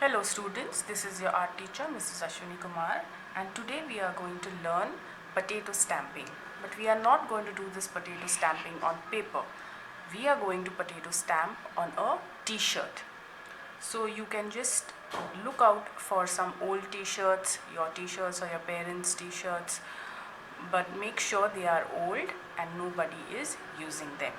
Hello students, this is your art teacher Mrs. Ashwini Kumar, and today we are going to learn potato stamping. But we are not going to do this potato stamping on paper. We are going to potato stamp on a t-shirt. So you can just look out for some old t-shirts, your t-shirts or your parents' t-shirts, but make sure they are old and nobody is using them.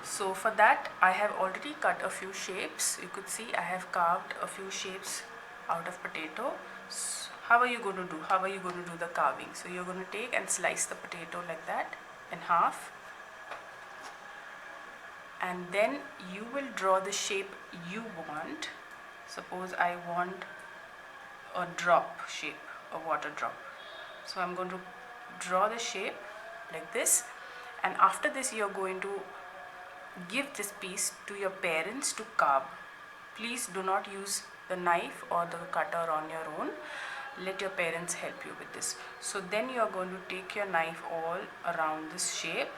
So for that I have already cut a few shapes. You could see I have carved a few shapes out of potato. So how are you going to do? How are you going to do the carving? So you're going to take and slice the potato like that in half, and then you will draw the shape you want. Suppose I want a drop shape, a water drop. So I'm going to draw the shape like this, and after this you're going to give this piece to your parents to carve. Please do not use the knife or the cutter on your own. Let your parents help you with this. So then you are going to take your knife all around this shape,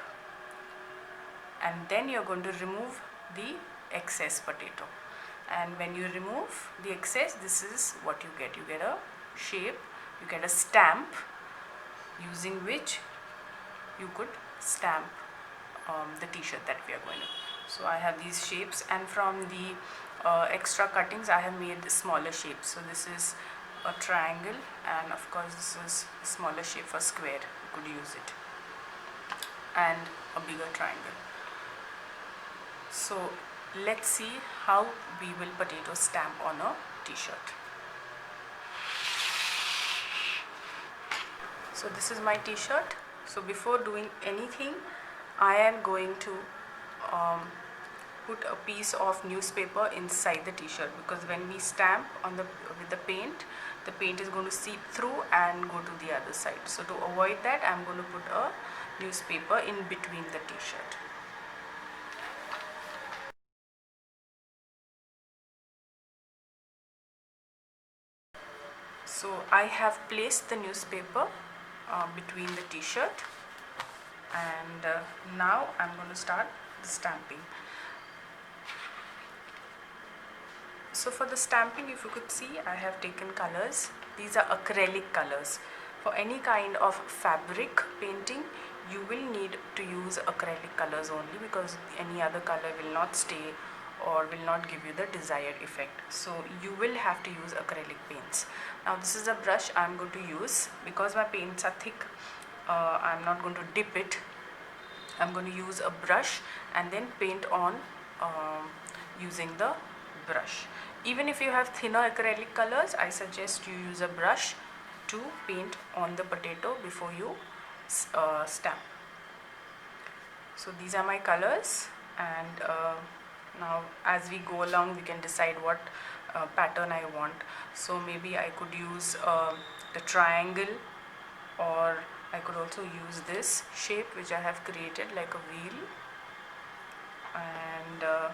and then you are going to remove the excess potato. And when you remove the excess, this is what you get. You get a shape, you get a stamp using which you could stamp the t-shirt that we are going to. So I have these shapes, and from the extra cuttings I have made smaller shapes. So this is a triangle, and of course this is a smaller shape for square. You could use it, and a bigger triangle. So let's see how we will potato stamp on a t-shirt. So this is my t-shirt. So before doing anything, I am going to put a piece of newspaper inside the t-shirt, because when we stamp on with the paint is going to seep through and go to the other side. So to avoid that, I am going to put a newspaper in between the t-shirt. So I have placed the newspaper between the t-shirt, and now I'm going to start the stamping. So for the stamping, if you could see, I have taken colors. These are acrylic colors. For any kind of fabric painting, you will need to use acrylic colors only, because any other color will not stay or will not give you the desired effect. So you will have to use acrylic paints. Now this is a brush I'm going to use. Because my paints are thick, I'm not going to dip it. I'm going to use a brush and then paint on using the brush. Even if you have thinner acrylic colors, I suggest you use a brush to paint on the potato before you stamp. So these are my colors, and now as we go along we can decide what pattern I want. So maybe I could use the triangle, or I could also use this shape which I have created like a wheel, and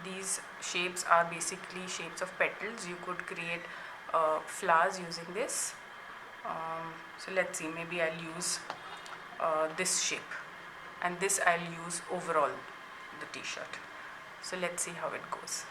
these shapes are basically shapes of petals. You could create flowers using this. So let's see, maybe I'll use this shape, and this I'll use overall the t-shirt. So let's see how it goes.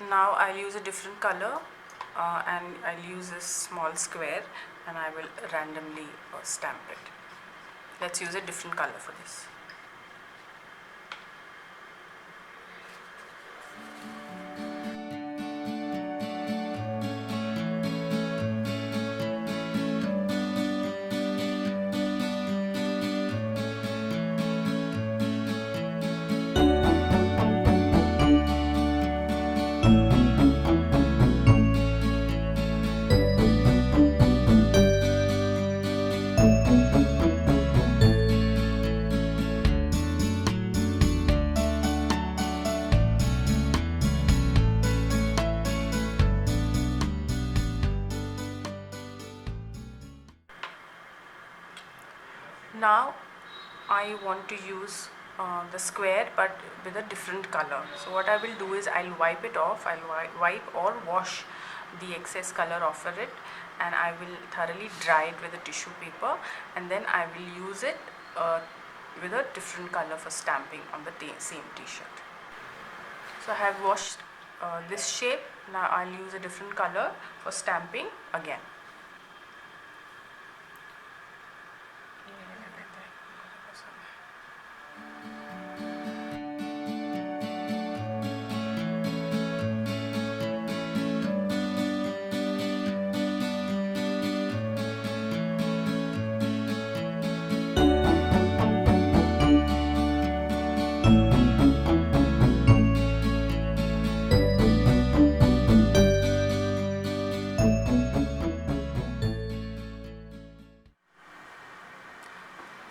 Now I'll use a different color, and I'll use a small square, and I will randomly stamp it. Let's use a different color for this. now I want to use the square but with a different color. So what I will do is I'll wipe it off. I'll wipe or wash the excess color off of it, and I will thoroughly dry it with a tissue paper, and then I will use it with a different color for stamping on the same t-shirt. So I have washed this shape. Now I'll use a different color for stamping again.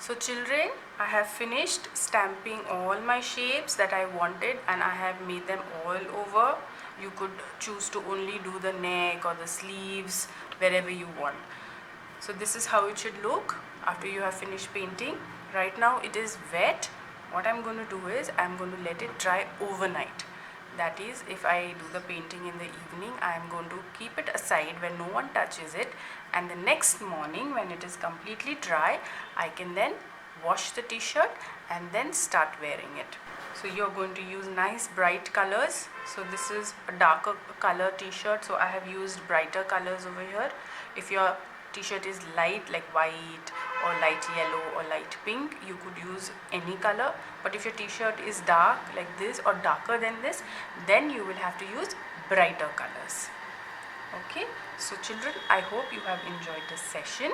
So children, I have finished stamping all my shapes that I wanted, and I have made them all over. You could choose to only do the neck or the sleeves, wherever you want. So this is how it should look after you have finished painting. Right now it is wet. What I'm going to do is I'm going to let it dry overnight. That is, if I do the painting in the evening, I am going to keep it aside where no one touches it, and the next morning when it is completely dry, I can then wash the t-shirt and then start wearing it. So you're going to use nice bright colors. So this is a darker color t-shirt, so I have used brighter colors over here. If your t-shirt is light like white or light yellow or light pink, you could use any color. But if your t-shirt is dark like this or darker than this, then you will have to use brighter colors. Okay, so children, I hope you have enjoyed this session.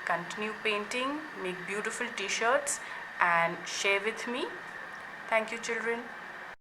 Continue painting, make beautiful t-shirts and share with me. Thank you, children.